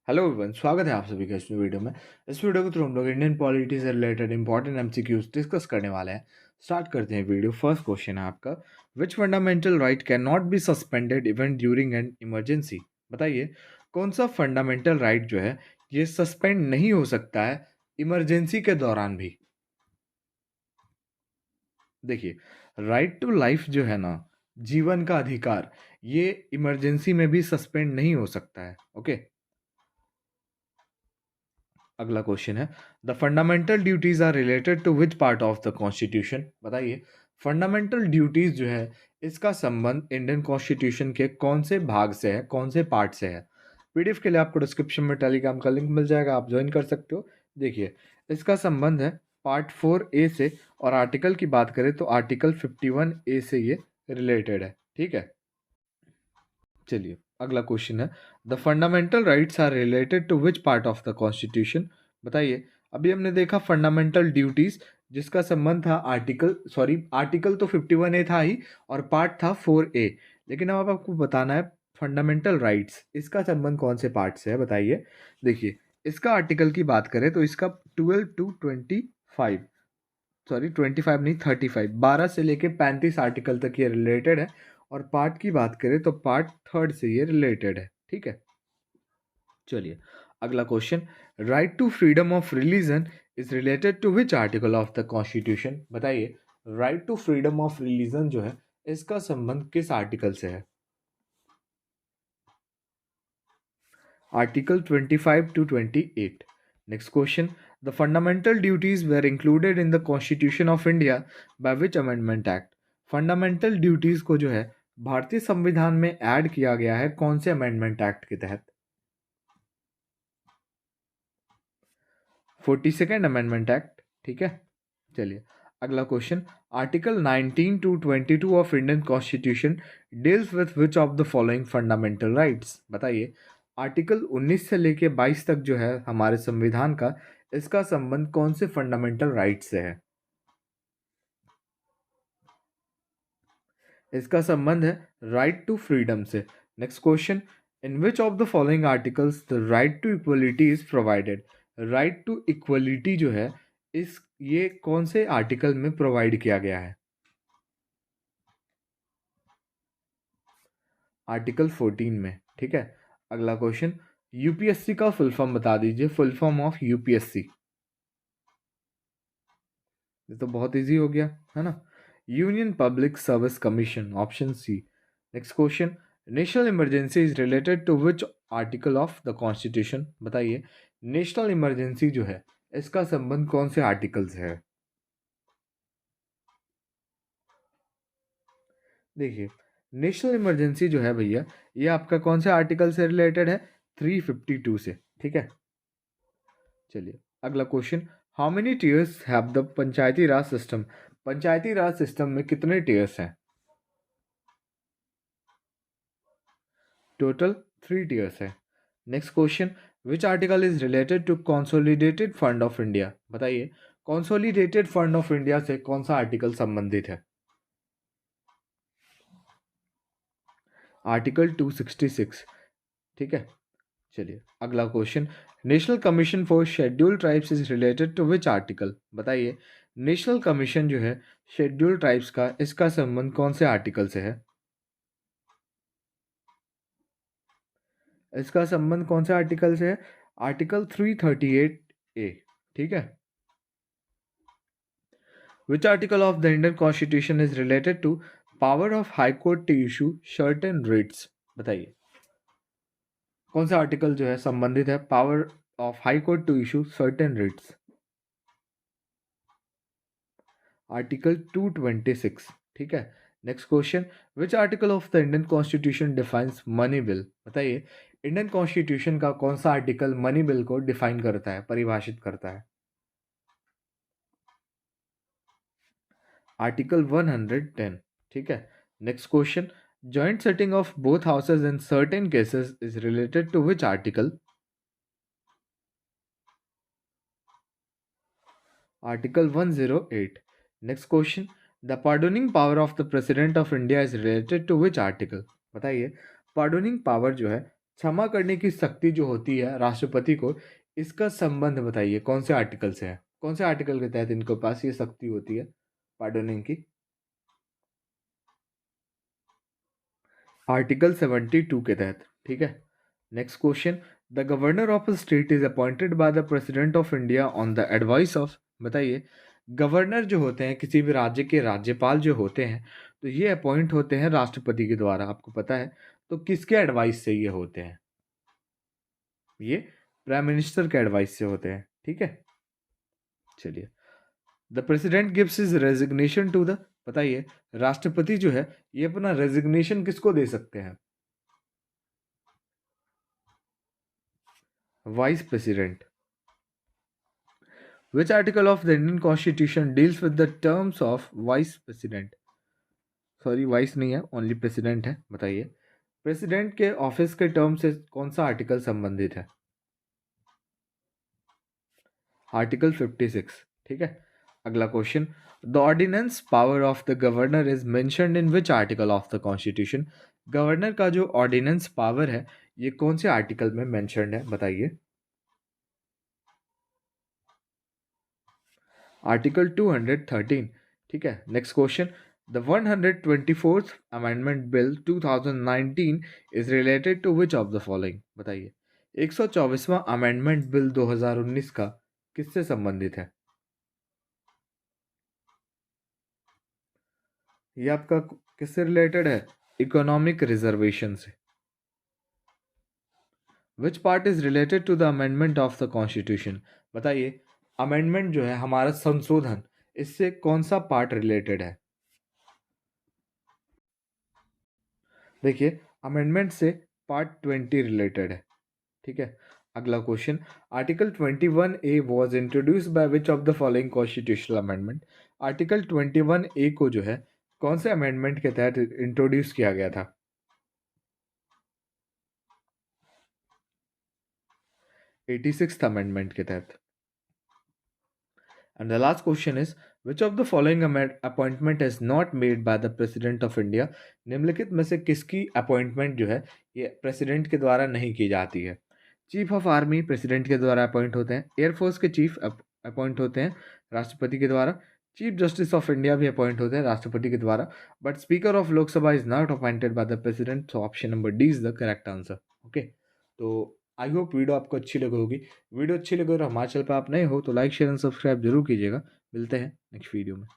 Hello everyone, स्वागत है आप सभी का इस वीडियो में। इस वीडियो के थ्रू हम लोग इंडियन पॉलिटी से रिलेटेड इंपॉर्टेंट एमसीक्यूज डिस्कस करने वाले हैं। स्टार्ट करते हैं वीडियो। फर्स्ट क्वेश्चन है आपका, which fundamental right can not be suspended even during an emergency. बताइए कौन सा फंडामेंटल राइट जो है ये सस्पेंड नहीं हो सकता है इमरजेंसी के दौरान भी। देखिए, राइट टू लाइफ जो है ना, जीवन का अधिकार, ये इमरजेंसी में भी सस्पेंड नहीं हो सकता है। ओके, अगला क्वेश्चन है, the fundamental duties are related to which part of the constitution. बताइए फंडामेंटल ड्यूटीज जो है इसका संबंध इंडियन कॉन्स्टिट्यूशन के कौन से भाग से है, कौन से पार्ट से है। पीडीएफ के लिए आपको डिस्क्रिप्शन में टेलीग्राम का लिंक मिल जाएगा, आप ज्वाइन कर सकते हो। देखिए, इसका संबंध है पार्ट 4A से, और आर्टिकल की बात करें तो आर्टिकल 51A से ये रिलेटेड है। ठीक है, चलिए अगला क्वेश्चन है, the fundamental rights are related to which part of the constitution. बताइए, अभी हमने देखा फंडामेंटल ड्यूटीज जिसका संबंध था आर्टिकल तो 51A था ही, और पार्ट था 4A। लेकिन अब आपको बताना है फंडामेंटल राइट्स, इसका संबंध कौन से पार्ट से है। बताइए, देखिए इसका आर्टिकल की बात करें तो इसका 12 to 25, 25 नहीं 35, 12 से लेके 35 आर्टिकल तक ये रिलेटेड है। और पार्ट की बात करें तो पार्ट 3 से ये रिलेटेड है। ठीक है, चलिए अगला question, right to freedom of religion is related to which article of the constitution. बताइए, right to freedom of religion जो है इसका संबंध किस आर्टिकल से है। Article 25 to 28। Next question, the fundamental duties were included in the constitution of India by which amendment act. Fundamental duties को जो है भारतीय संविधान में ऐड किया गया है कौन से अमेंडमेंट एक्ट के तहत। 42nd amendment act. ठीक है, चलिए अगला question, article 19 to 22 of Indian constitution deals with which of the following fundamental rights. बताइए, आर्टिकल 19 से लेके 22 तक जो है हमारे संविधान का, इसका संबंध कौन से फंडामेंटल राइट से है। इसका संबंध है राइट टू फ्रीडम से। Next question, in which of the following articles the right to equality is provided. Right to equality जो है इस ये कौन से आर्टिकल में प्रोवाइड किया गया है। आर्टिकल 14 में। ठीक है, अगला क्वेश्चन, यूपीएससी का फुल फॉर्म बता दीजिए, फुल फॉर्म ऑफ यूपीएससी। ये तो बहुत इजी हो गया है ना, union public service commission, option C. Next question, national emergency is related to which article of the constitution. बताइए, नेशनल इमरजेंसी जो है इसका संबंध कौन से आर्टिकल से है। देखिए, नेशनल इमरजेंसी जो है भैया, ये आपका कौन से आर्टिकल से रिलेटेड है, 352 से। ठीक है, चलिए अगला question, how many tiers have the Panchayati Raj system. Panchayati Raj system में कितने टीयर्स हैं। टोटल 3 टीयर्स है। Next question, which article is related to consolidated fund of India. बताइए, कंसोलिडेटेड फंड ऑफ इंडिया से कौन सा आर्टिकल संबंधित है। आर्टिकल 266। ठीक है, चलिए अगला question, national commission for scheduled tribes is related to which article. बताइए, नेशनल कमीशन जो है शेड्यूल्ड ट्राइब्स का, इसका संबंध कौन से आर्टिकल से है। इसका संबंध कौन से आर्टिकल से है, आर्टिकल 338A। ठीक है, which article of the Indian constitution is related to power of high court to issue certain writs. बताइए, कौन सा आर्टिकल जो है संबंधित है power of high court to issue certain writs. Article 226। ठीक है, next question, which article of the Indian constitution defines money bill. बताइए, इंडियन कॉन्स्टिट्यूशन का कौन सा आर्टिकल मनी बिल को डिफाइन करता है, परिभाषित करता है। आर्टिकल 110। ठीक है, next question, joint sitting of both houses in certain cases is related to which article. Article 108। Next question, the pardoning power of the president of India is related to which article. बताइए, pardoning power जो है क्षमा करने की शक्ति जो होती है राष्ट्रपति को, इसका संबंध बताइए कौन से आर्टिकल से है? कौन से आर्टिकल के तहत इनके पास ये शक्ति होती है पार्डोनिंग की? आर्टिकल 72 के तहत, ठीक है। Next question, the governor of a state is appointed by the president of India on the advice of, बताइए गवर्नर जो होते हैं किसी भी राज्य के राज्यपाल जो होते हैं, तो ये अपॉइंट होते हैं राष्ट्रपति के द्वारा, आपको पता है। तो किसके एडवाइस से ये होते हैं? ये प्राइम मिनिस्टर के एडवाइस से होते हैं, ठीक है। चलिए, the president gives his resignation to the, बताइए राष्ट्रपति जो है ये अपना रेजिग्नेशन किसको दे सकते हैं? Vice president. Which article of the Indian Constitution deals with the terms of vice president? Sorry, vice नहीं है, ओनली प्रेसिडेंट है, बताइए प्रेसिडेंट के ऑफिस के टर्म से कौन सा आर्टिकल संबंधित है? आर्टिकल 56, ठीक है। अगला question, the ordinance power of the governor is mentioned in which article of the constitution? Governor का जो ऑर्डिनेंस पावर है ये कौन से आर्टिकल में मेंशन्ड है, बताइए। आर्टिकल 213, ठीक है। Next question, the 124th amendment bill 2019 is related to which of the following? बताइए 124वां अमेंडमेंट बिल 2019 का किससे संबंधित है? ये आपका किससे रिलेटेड है? इकोनॉमिक रिजर्वेशन से। Which part is related to the amendment of the constitution? बताइए अमेंडमेंट जो है हमारा संशोधन, इससे कौन सा पार्ट रिलेटेड है? देखिए अमेंडमेंट से पार्ट 20 रिलेटेड है, ठीक है। अगला question, article 21A was introduced by which of the following constitutional amendment? Article 21A को जो है कौन से अमेंडमेंट के तहत इंट्रोड्यूस किया गया था? 86th अमेंडमेंट के तहत। And the last question is, which of the following appointment is not made by the president of India? निम्नलिखित में से किसकी अपॉइंटमेंट जो है ये प्रेसिडेंट के द्वारा नहीं की जाती है? चीफ ऑफ आर्मी प्रेसिडेंट के द्वारा अपॉइंट होते हैं, एयरफोर्स के चीफ अपॉइंट होते हैं राष्ट्रपति के द्वारा, चीफ जस्टिस ऑफ इंडिया भी अपॉइंट होते हैं राष्ट्रपति के द्वारा, but speaker of Lok Sabha is not appointed by the president. So option number D is the correct answer. Okay, तो आई होप वीडियो आपको अच्छी लगी होगी। वीडियो अच्छी लगी और हमारे चैनल पर आप नए हो तो लाइक शेयर एंड सब्सक्राइब जरूर कीजिएगा। मिलते हैं नेक्स्ट वीडियो में।